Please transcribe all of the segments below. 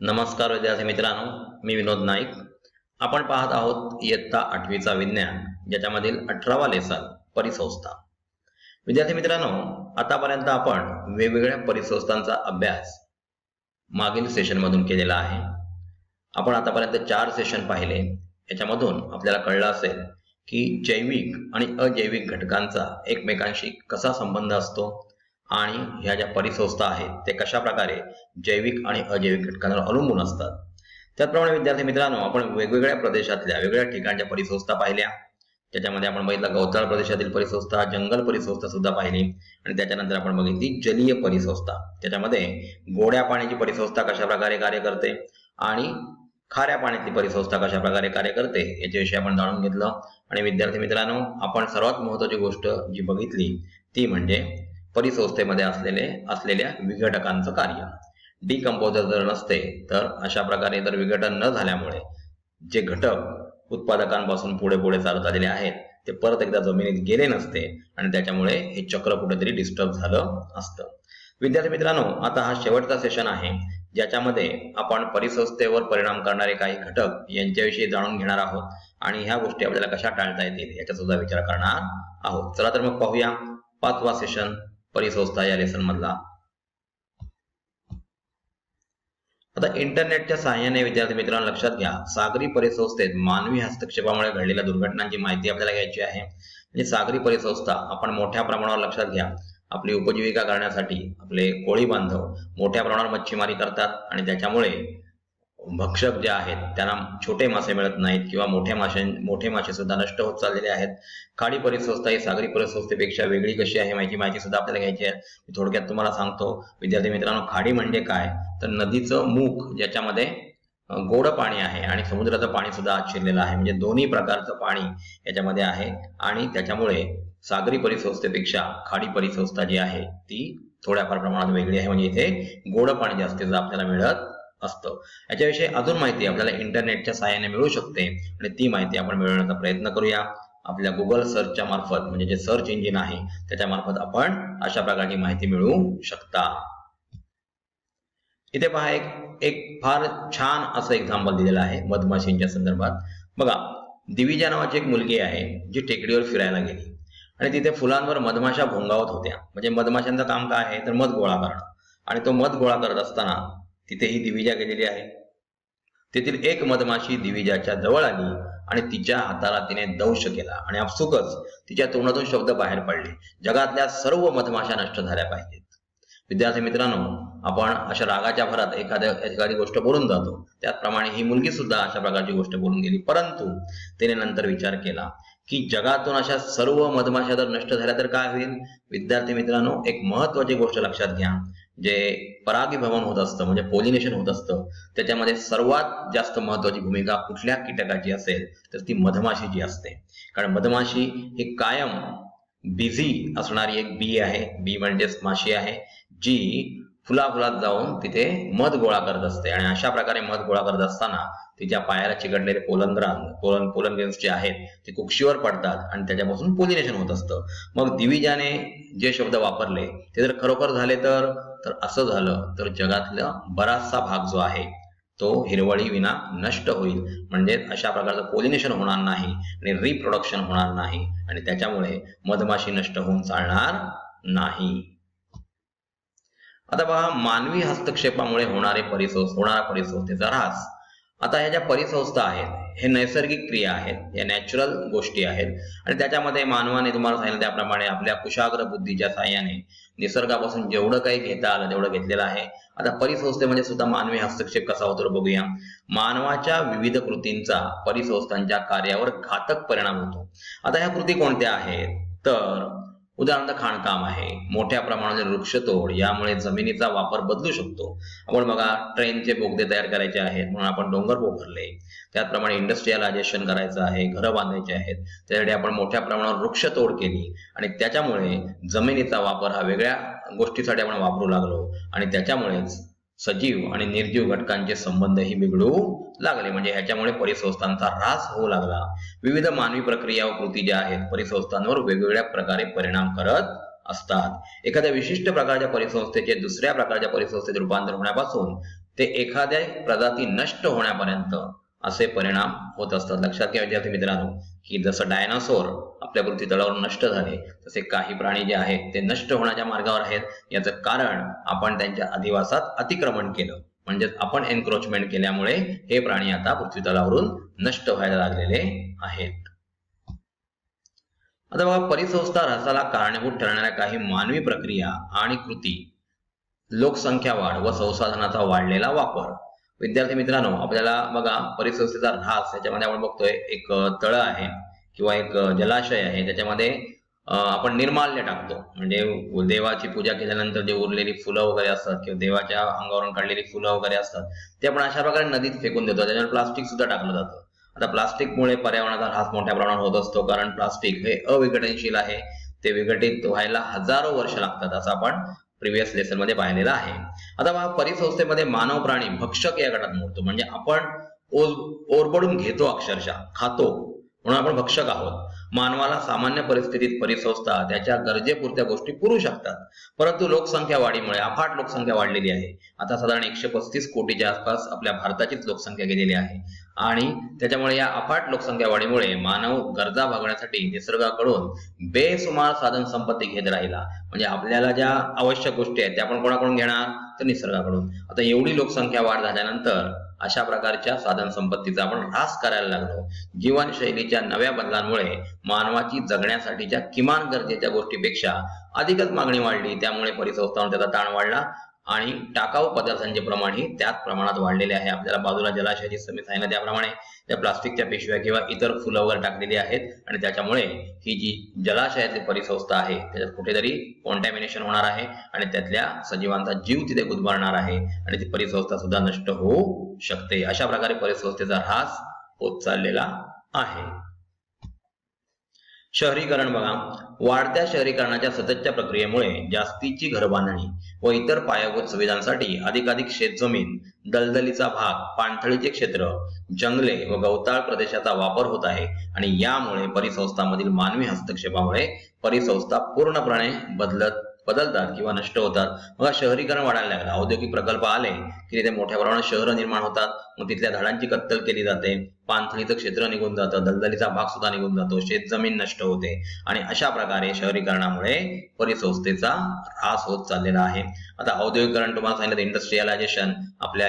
नमस्कार विद्यार्थी मित्रांनो, मी विनोद नाईक. आपण पाहत आहोत इयत्ता 8वीचा विज्ञान, ज्याच्यामधील 18वा लेसन परिसंस्था. विद्यार्थी मित्रांनो, आतापर्यंत आपण वेगवेगळ्या परिसंस्थांचा अभ्यास मागील सेशन मधून केलेला आहे. आपण आतापर्यंत 4 सेशन पाहिले. याच्यामधून आपल्याला कळलं असेल की जैविक आणि अजैविक घटकांचा एकमेकांशी कसा संबंध असतो आणि ह्या ज्या परिसंस्था आहेत ते कशा प्रकारे जैविक आणि अजैविक घटकांवर अवलंबून असतात. त्याचप्रमाणे विद्यार्थी मित्रांनो, आपण वेगवेगळ्या प्रदेशातल्या वेगवेगळ्या ठिकाणच्या परिसंस्था पाहिल्या. त्याच्यामध्ये आपण बघितलं गवताळ प्रदेशातील परिसंस्था, जंगल परिसंस्था सुद्धा पाहिली आणि त्याच्यानंतर आपण बघितली जलीय परिसंस्था. त्याच्यामध्ये गोड्या पाण्याची परिसंस्था कशा प्रकारे कार्य करते आणि खाऱ्या पाण्यातली परिसंस्था कशा प्रकारे कार्य करते याच्याविषयी आपण जाणून घेतलं. आणि विद्यार्थी मित्रांनो, आपण सर्वात महत्त्वाची गोष्ट जी बघितली ती म्हणजे परिसंस्थेमध्ये असलेल्या विघटकांचं कार्य. डिकम्पोजर जर नसते तर अशा प्रकारे जर विघटन न झाल्यामुळे जे घटक उत्पादकांपासून पुढे चालत आलेले आहेत ते परत एकदा जमिनीत गेले नसते आणि त्याच्यामुळे हे चक्र कुठेतरी डिस्टर्ब झालं असतं. विद्यार्थी मित्रांनो, आता हा शेवटचा सेशन आहे ज्याच्यामध्ये आपण परिसंस्थेवर परिणाम करणारे काही घटक यांच्याविषयी जाणून घेणार आहोत आणि ह्या गोष्टी आपल्याला कशा टाळता येतील याचा सुद्धा विचार करणार आहोत. चला तर मग पाहूया 5वा सेशन परिसंस्था या लेसन मधला. आता इंटरनेटच्या सहाय्याने विद्यार्थी मित्रांनो लक्षात घ्या, सागरी परिसंस्थेत मानवी हस्तक्षेपामुळे घडलेल्या दुर्घटनांची माहिती आपल्याला घ्यायची आहे. म्हणजे सागरी परिसंस्था आपण मोठ्या प्रमाणावर लक्षात घ्या, आपली उपजीविका करण्यासाठी आपले कोळी बांधव मोठ्या प्रमाणावर मच्छीमारी करतात आणि त्याच्यामुळे भक्षक जे आहेत त्यांना छोटे मासे मिळत नाहीत किंवा मोठे मासे सुद्धा नष्ट होत चाललेले आहेत. खाडी परिसंस्था ही सागरी परिसंस्थेपेक्षा वेगळी कशी आहे याची सुद्धा आपल्याला घ्यायची आहे. मी थोडक्यात तुम्हाला सांगतो विद्यार्थी मित्रांनो, खाडी म्हणजे काय तर नदीचं मुख ज्याच्यामध्ये गोड पाणी आहे आणि समुद्राचं पाणी सुद्धा आत शिरलेलं आहे. म्हणजे दोन्ही प्रकारचं पाणी याच्यामध्ये आहे आणि त्याच्यामुळे सागरी परिसंस्थेपेक्षा खाडी परिसंस्था जी आहे ती थोड्याफार प्रमाणात वेगळी आहे. म्हणजे इथे गोड पाणी जास्तीचं आपल्याला मिळत असतं. याच्याविषयी अजून माहिती आपल्याला इंटरनेटच्या सहाय्याने मिळू शकते आणि ती माहिती आपण मिळवण्याचा प्रयत्न करूया. आपल्या गुगल सर्चच्या मार्फत, म्हणजे जे सर्च इंजिन आहे त्याच्या मार्फत आपण अशा प्रकारची माहिती मिळवू शकता. इथे पहा एक फार छान असं एक्झाम्पल दिलेलं आहे मधमाशींच्या संदर्भात. बघा, दिविजा नावाची एक मुलगी आहे जी टेकडीवर फिरायला गेली आणि तिथे फुलांवर मधमाशा भोंगावत होत्या. म्हणजे मधमाशांचं काम काय आहे तर मध गोळा करणं आणि तो मध गोळा करत असताना तिथे ही दिविजा गेलेली आहे. तेथील एक मधमाशी दिविजाच्या जवळ आली आणि तिच्या हाताला तिने दंश केला आणि आपसुकच तिच्या तोंडातून शब्द बाहेर पडले, जगातल्या सर्व मधमाशा नष्ट झाल्या पाहिजेत. विद्यार्थी मित्रांनो, आपण अशा रागाच्या भरात एखादी गोष्ट बोलून जातो, त्याचप्रमाणे ही मुलगी सुद्धा अशा प्रकारची गोष्ट बोलून गेली. परंतु तिने नंतर विचार केला की जगातून अशा सर्व मधमाशा जर नष्ट झाल्या तर काय होईल. विद्यार्थी मित्रांनो, एक महत्वाची गोष्ट लक्षात घ्या, जे परागीभवन होत असतं म्हणजे पोलिनेशन होत असतं त्याच्यामध्ये सर्वात जास्त महत्वाची भूमिका कुठल्या कीटकाची असेल तर ती मधमाशीची असते. कारण मधमाशी ही कायम बिझी असणारी एक बी आहे. बी म्हणजेच माशी आहे जी फुलाफुलात जाऊन तिथे मध गोळा करत असते आणि अशा प्रकारे मध गोळा करत असताना तिच्या पायाला चिकटलेले पोलन ग्रेन्स जे आहेत ते कुक्षीवर पडतात आणि त्याच्यापासून पोलिनेशन होत असतं. मग दिविजाने जे शब्द वापरले ते जर खरोखर झाले तर असं झालं तर जगातला बराचसा भाग जो आहे तो हिरवळी विना नष्ट होईल. म्हणजे अशा प्रकारचं पोलिनेशन होणार नाही आणि रिप्रोडक्शन होणार नाही आणि त्याच्यामुळे मधमाशी नष्ट होऊन चालणार नाही. आता पहा, मानवी हस्तक्षेपामुळे होणारा परिसंस्थेचा ऱ्हास. आता ह्या ज्या परिसंस्था आहेत हे नैसर्गिक क्रिया आहेत, या नॅचरल गोष्टी आहेत आणि त्याच्यामध्ये मानवाने तुम्हाला सांगितलं त्याप्रमाणे आपल्या कुशाग्र बुद्धीच्या साहाय्याने निसर्गापासून जेवढं काही घेता आलं तेवढं घेतलेलं आहे. आता परिसंस्थेमध्ये सुद्धा मानवी हस्तक्षेप कसा होतो बघूया. मानवाच्या विविध कृतींचा परिसंस्थांच्या कार्यावर घातक परिणाम होतो. आता ह्या कृती कोणत्या आहेत तर उदाहरणार्थ खाणकाम आहे, मोठ्या प्रमाणात वृक्षतोड, यामुळे जमिनीचा वापर बदलू शकतो. आपण बघा, ट्रेनचे बोगदे तयार करायचे आहेत म्हणून आपण डोंगर पोखरले. त्याचप्रमाणे इंडस्ट्रियलायझेशन करायचं आहे, घरं बांधायचे आहेत, त्यासाठी आपण मोठ्या प्रमाणावर वृक्षतोड केली आणि त्याच्यामुळे जमिनीचा वापर हा वेगळ्या गोष्टीसाठी आपण वापरू लागलो आणि त्याच्यामुळेच सजीव आणि निर्जीव घटकांचे संबंधही बिघडू लागले. म्हणजे ह्याच्यामुळे परिसंस्थांचा ऱ्हास होऊ लागला. विविध मानवी प्रक्रिया व कृती ज्या आहेत परिसंस्थांवर वेगवेगळ्या प्रकारे परिणाम करत असतात. एखाद्या विशिष्ट प्रकारच्या परिसंस्थेचे दुसऱ्या प्रकारच्या परिसंस्थेत रूपांतर होण्यापासून ते एखाद्या प्रजाती नष्ट होण्यापर्यंत असे परिणाम होत असतात। लक्षात घ्या विद्यार्थी मित्रांनो की जसं डायनासोर आपल्या पृथ्वी तलावर नष्ट झाले तसे काही प्राणी जे आहेत ते नष्ट होण्याच्या मार्गावर आहेत। याचं कारण आपण त्यांच्या अधिवासात अतिक्रमण केलं, म्हणजे आपण एन्क्रोचमेंट केल्यामुळे हे प्राणी आता पृथ्वी तलावरून नष्ट व्हायला लागलेले आहेत। आता बघा, परिसंस्था ऱ्हासाला कारणीभूत ठरणाऱ्या काही मानवी प्रक्रिया आणि कृती, लोकसंख्या वाढ व संसाधनाचा वाढलेला वापर। विद्यार्थी मित्रांनो, आपल्याला बघा परिसंस्थेचा ऱ्हास याच्यामध्ये आपण बघतोय एक तळ आहे किंवा एक जलाशय आहे, त्याच्यामध्ये आपण निर्माल्य टाकतो, म्हणजे देवाची पूजा केल्यानंतर जे उरलेली फुलं वगैरे असतात किंवा देवाच्या अंगावरून काढलेली फुलं वगैरे असतात ते आपण अशा प्रकारे नदीत फेकून देतो। त्याच्यावर प्लास्टिक सुद्धा टाकलं जातं। आता प्लास्टिकमुळे पर्यावरणाचा ऱ्हास मोठ्या प्रमाणात होत असतो, कारण प्लास्टिक हे अविघटनशील आहे, ते विघटित व्हायला हजारो वर्ष लागतात, असं आपण प्रिव्हियस लेसन मध्ये पाहिलेलं आहे। आता बघा, परिसंस्थेमध्ये मानव प्राणी भक्षक या गटात मोडतो, म्हणजे आपण ओरबडून घेतो, अक्षरशः खातो, म्हणून आपण भक्षक आहोत। मानवाला सामान्य परिस्थितीत परिसंस्था त्याच्या गरजेपुरत्या गोष्टी पुरवू शकतात, परंतु लोकसंख्या वाढीमुळे अफाट लोकसंख्या वाढलेली आहे। आता साधारण 135 कोटीच्या आसपास आपल्या भारताचीच लोकसंख्या गेलेली आहे, आणि त्याच्यामुळे या अफाट लोकसंख्या वाढीमुळे मानव गरजा भागवण्यासाठी निसर्गाकडून बेसुमार साधन संपत्ती घेत राहिला। म्हणजे आपल्याला ज्या आवश्यक गोष्टी आहेत त्या आपण कोणाकडून घेणार, तर निसर्गाकडून। आता एवढी लोकसंख्या वाढ झाल्यानंतर अशा प्रकारच्या साधन संपत्तीचा आपण ऱ्हास करायला लागलो। जीवनशैलीच्या नव्या बदलांमुळे मानवाची जगण्यासाठीच्या किमान गरजेच्या गोष्टीपेक्षा अधिकच मागणी वाढली, त्यामुळे परिसंस्थांवर त्याचा ताण वाढला आणि टाकाऊ पदार्थांचे प्रमाणही त्याच प्रमाणात वाढलेले आहे। आपल्याला बाजूला जलाशयाची मी सांगितलं त्याप्रमाणे त्या प्लास्टिकच्या पिशव्या किंवा इतर फुलं वगैरे टाकलेली आहेत, आणि त्याच्यामुळे ही जी जलाशयातली परिसंस्था आहे त्याच्यात कुठेतरी कॉन्टॅमिनेशन होणार आहे आणि त्यातल्या सजीवांचा जीव तिथे गुदमरणार आहे आणि ती परिसंस्था सुद्धा नष्ट होऊ शकते। अशा प्रकारे परिसंस्थेचा ऱ्हास होत चाललेला आहे। शहरीकरण बघा, वाढत्या शहरीकरणाच्या सततच्या प्रक्रियेमुळे जास्तीची घरबांधणी व इतर पायाभूत सुविधांसाठी अधिकाधिक शेतजमीन, दलदलीचा भाग, पाणथळीचे क्षेत्र, जंगले व गवताळ प्रदेशाचा वापर होत आहे, आणि यामुळे परिसंस्थांमधील मानवी हस्तक्षेपामुळे परिसंस्था पूर्णपणे बदलतात किंवा नष्ट होतात। मग शहरीकरण वाढायला लागलं, औद्योगिक प्रकल्प आले की तिथे मोठ्या प्रमाणात शहरं निर्माण होतात, मग तिथल्या झाडांची कत्तल केली जाते, पाणथळीचं क्षेत्र निघून जातं, दलदलीचा भाग सुद्धा निघून जातो, शेतजमीन नष्ट होते, आणि अशा प्रकारे शहरीकरणामुळे परिसंस्थेचा ऱ्हास होत चाललेला आहे। आता औद्योगिकरण तुम्हाला सांगितलं, इंडस्ट्रियलायझेशन, आपल्या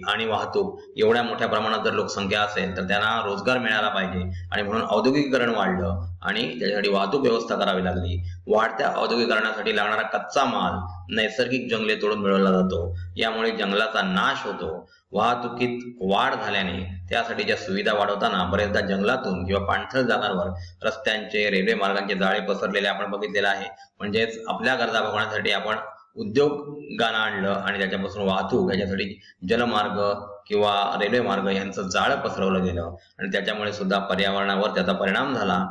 आणि वाहतूक, एवढ्या मोठ्या प्रमाणात जर लोकसंख्या असेल तर त्यांना रोजगार मिळाला पाहिजे, आणि म्हणून औद्योगिकरण वाढलं आणि त्याच्यासाठी वाहतूक व्यवस्था करावी लागली। वाढत्या औद्योगिकरणासाठी लागणारा कच्चा माल नैसर्गिक जंगले तोडून मिळवला जातो, यामुळे जंगलाचा नाश होतो। वाहतुकीत वाढ झाल्याने त्यासाठीच्या सुविधा वाढवताना बरेचदा जंगलातून किंवा पाणथळ जागांवर रस्त्यांचे, रेल्वे मार्गांचे जाळे पसरलेले आपण बघितलेले आहे। म्हणजेच आपल्या गरजा भागवण्यासाठी आपण उद्योगांना आणलं आणि त्याच्यापासून वाहतूक याच्यासाठी जलमार्ग किंवा रेल्वे मार्ग यांचं जाळं पसरवलं गेलं, आणि त्याच्यामुळे सुद्धा पर्यावरणावर त्याचा परिणाम झाला।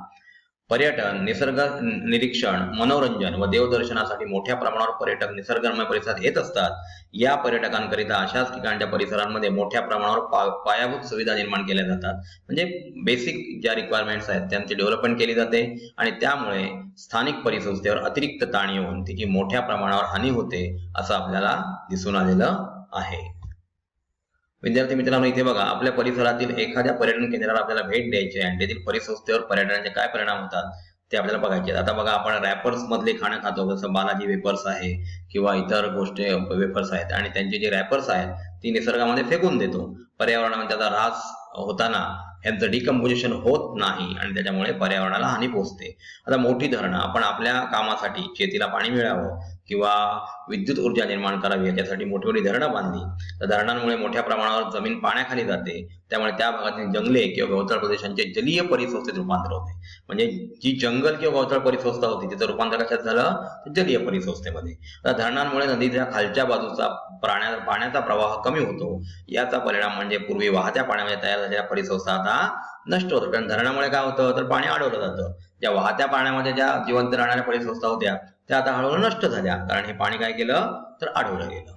पर्यटन, निसर्ग निरीक्षण, मनोरंजन व देवदर्शनासाठी मोठ्या प्रमाणावर पर्यटक निसर्गरम्य परिसरात येत असतात। या पर्यटकांकरिता अशाच ठिकाणच्या परिसरांमध्ये मोठ्या प्रमाणावर पायाभूत सुविधा निर्माण केल्या जातात, म्हणजे बेसिक ज्या रिक्वायरमेंट्स आहेत त्यांची डेव्हलपमेंट केली जाते, आणि त्यामुळे स्थानिक परिसंस्थेवर अतिरिक्त ताण येऊन तिची मोठ्या प्रमाणावर हानी होते, असं आपल्याला दिसून आलेलं आहे। विद्यार्थी मित्रांनो, इथे बघा, आपल्या परिसरातील एखाद्या पर्यटन केंद्राला आपल्याला भेट द्यायची आहे आणि तेथील परिसंस्थेवर पर्यटनाचे काय परिणाम होतात ते आपल्याला बघायचे आहेत। आता बघा, आपण रॅपर्स मधले खाणं खातो, जसं बालाजी वेपर्स आहे किंवा इतर गोष्टी वेपर्स आहेत, आणि त्यांचे जे रॅपर्स आहेत ती निसर्गामध्ये फेकून देतो। पर्यावरणामध्ये त्याचा ऱ्हास होताना यांचं डिकम्पोजिशन होत नाही आणि त्याच्यामुळे पर्यावरणाला हानी पोहोचते। आता मोठी धरणं, आपण आपल्या कामासाठी शेतीला पाणी मिळावं किंवा विद्युत ऊर्जा निर्माण करावी याच्यासाठी मोठी मोठी धरणं बांधली, तर धरणांमुळे मोठ्या प्रमाणावर जमीन पाण्याखाली जाते, त्यामुळे त्या भागातील जंगले किंवा गवताळ प्रदेशांचे जलीय परिसंस्थेत रूपांतर होते। म्हणजे जी जंगल किंवा गवताळ परिसंस्था होती तिचं रूपांतर कशात झालं, तर जलीय परिसंस्थेमध्ये। आता धरणांमुळे नदीच्या खालच्या बाजूचा पाण्याचा प्रवाह कमी होतो, याचा परिणाम म्हणजे पूर्वी वाहत्या पाण्यामध्ये तयार झालेल्या परिसंस्था आता नष्ट होतात, कारण धरणामुळे काय होतं, तर पाणी अडवलं जातं। ज्या वाहत्या पाण्यामध्ये ज्या जिवंत राहणाऱ्या परिसंस्था होत्या त्या आता हळूहळू नष्ट झाल्या, कारण हे पाणी काय केलं, तर अडवलं गेलं।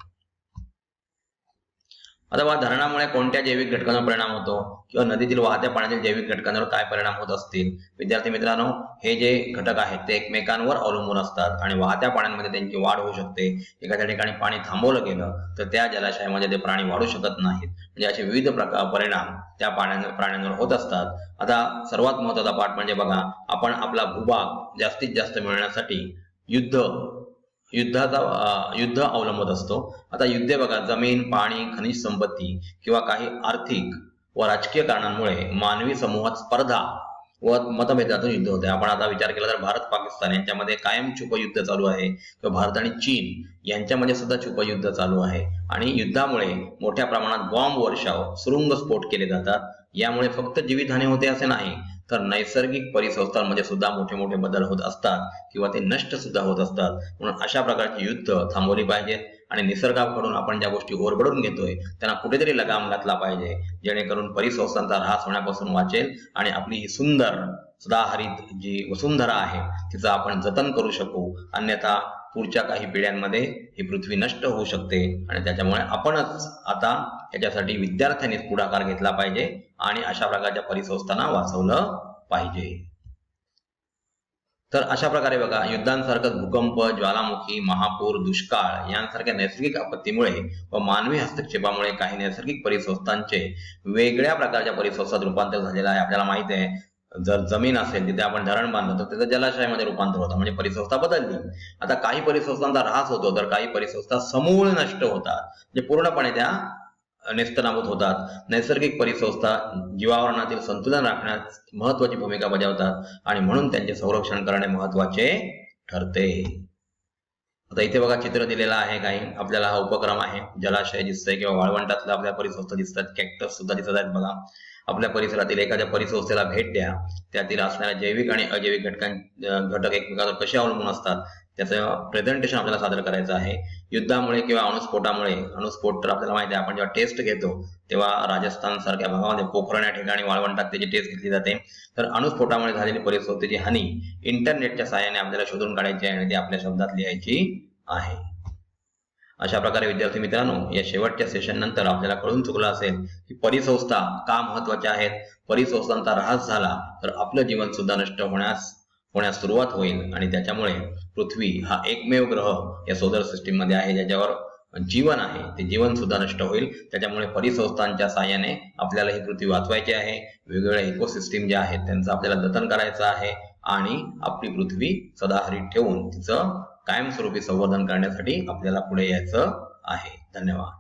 आता बघा, धरणामुळे कोणत्या जैविक घटकांवर परिणाम होतो किंवा नदीतील वाहत्या पाण्यातील जैविक घटकांवर काय परिणाम होत असतील? विद्यार्थी मित्रांनो, हे जे घटक आहेत ते एकमेकांवर अवलंबून असतात आणि वाहत्या पाण्यामध्ये त्यांची वाढ होऊ शकते. एखाद्या ठिकाणी पाणी थांबवलं गेलं तर त्या जलाशयामध्ये ते प्राणी वाढू शकत नाहीत. म्हणजे असे विविध परिणाम त्या प्राण्यांवर होत असतात. आता सर्वात महत्त्वाचा पाठ म्हणजे बघा, आपण आपला भूभाग जास्तीत जास्त मिळवण्यासाठी युद्ध अवलंबत असतो. आता युद्ध बघा, जमीन, पाणी, खनिज संपत्ती किंवा काही आर्थिक व राजकीय कारणांमुळे मानवी समूहात स्पर्धा व मतभेदातून युद्ध होते. आपण आता विचार केला तर भारत पाकिस्तान यांच्यामध्ये कायम छुप युद्ध चालू आहे किंवा भारत आणि चीन यांच्यामध्ये सुद्धा छुप युद्ध चालू आहे. आणि युद्धामुळे मोठ्या प्रमाणात बॉम्ब वर्षाव, सुरुंग स्फोट केले जातात. यामुळे फक्त जीवितहानी होते असे नाही, तर नैसर्गिक परिसंस्थांमध्ये सुद्धा मोठे मोठे बदल होत असतात किंवा ते नष्ट सुद्धा होत असतात. म्हणून अशा प्रकारची युद्ध थांबवली पाहिजेत आणि निसर्गाकडून आपण ज्या गोष्टी ओरबडून घेतोय त्यांना कुठेतरी लगाम घातला पाहिजे, जेणेकरून परिसंस्थांचा ऱ्हास होण्यापासून वाचेल आणि आपली ही सुंदर सदाहरित जी वसुंधरा आहे तिचं आपण जतन करू शकू. अन्यथा पुढच्या काही पिढ्यांमध्ये ही पृथ्वी नष्ट होऊ शकते आणि त्याच्यामुळे आपणच आता याच्यासाठी विद्यार्थ्यांनीच पुढाकार घेतला पाहिजे आणि अशा प्रकारच्या परिसंस्थांना वाचवलं पाहिजे. तर अशा प्रकारे बघा, युद्धांसारखं भूकंप, ज्वालामुखी, महापूर, दुष्काळ यांसारख्या नैसर्गिक आपत्तीमुळे व मानवी हस्तक्षेपामुळे काही नैसर्गिक परिसंस्थांचे वेगळ्या प्रकारच्या परिसंस्थात रूपांतर झालेलं आहे. आपल्याला माहिती आहे, जर जमीन असेल तिथे आपण धरण बांधलं तर त्याचं जलाशयामध्ये रूपांतर होतं, म्हणजे परिसंस्था बदलली. आता काही परिसंस्थांचा ऱ्हास होतो तर काही परिसंस्था समूळ नष्ट होतात, म्हणजे पूर्णपणे त्या नेस्तनाबूत होतात. नैसर्गिक परिसंस्था जीवावरणातील संतुलन राखण्यात महत्वाची भूमिका बजावतात आणि म्हणून त्यांचे संरक्षण करणे महत्वाचे ठरते. आता इथे बघा चित्र दिलेलं आहे काही. आपल्याला हा उपक्रम आहे. जलाशय दिसतंय किंवा वाळवंटातल्या आपल्या परिसंस्था दिसतात, कॅक्टस सुद्धा दिसत आहेत बघा. आपल्या परिसरातील एखाद्या परिसंस्थेला भेट द्या. त्यातील असणाऱ्या जैविक आणि अजैविक घटक एकमेकांवर कसे अवलंबून असतात त्याचं प्रेझेंटेशन आपल्याला सादर करायचं आहे. युद्धामुळे किंवा अणुस्फोट तर आपल्याला माहिती आहे, आपण जेव्हा टेस्ट घेतो तेव्हा राजस्थान सारख्या भागामध्ये पोखरण या ठिकाणी वाळवंटात त्याची टेस्ट घेतली जाते. तर अणुस्फोटामुळे झालेली परिसंस्थेची हानी इंटरनेटच्या सहाय्याने आपल्याला शोधून काढायची आहे आणि ती आपल्या शब्दात लिहायची आहे. अशा प्रकारे विद्यार्थी मित्रांनो, या शेवटच्या सेशन नंतर आपल्याला कळून चुकलं असेल की परिसंस्था का महत्वाच्या आहेत. परिसंस्थांचा ऱ्हास झाला तर आपलं जीवन सुद्धा नष्ट होण्यास सुरुवात होईल आणि त्याच्यामुळे पृथ्वी हा एकमेव ग्रह या सोलर सिस्टीम मध्ये आहे ज्याच्यावर जीवन आहे, ते जीवन सुद्धा नष्ट होईल. त्याच्यामुळे परिसंस्थांच्या साहाय्याने आपल्याला ही पृथ्वी वाचवायची आहे. वेगवेगळ्या इकोसिस्टीम ज्या आहेत त्यांचं आपल्याला जतन करायचं आहे आणि आपली पृथ्वी सदाहरित ठेवून तिचं कायमस्वरूपी संवर्धन करण्यासाठी आपल्याला पुढे यायचं आहे. धन्यवाद.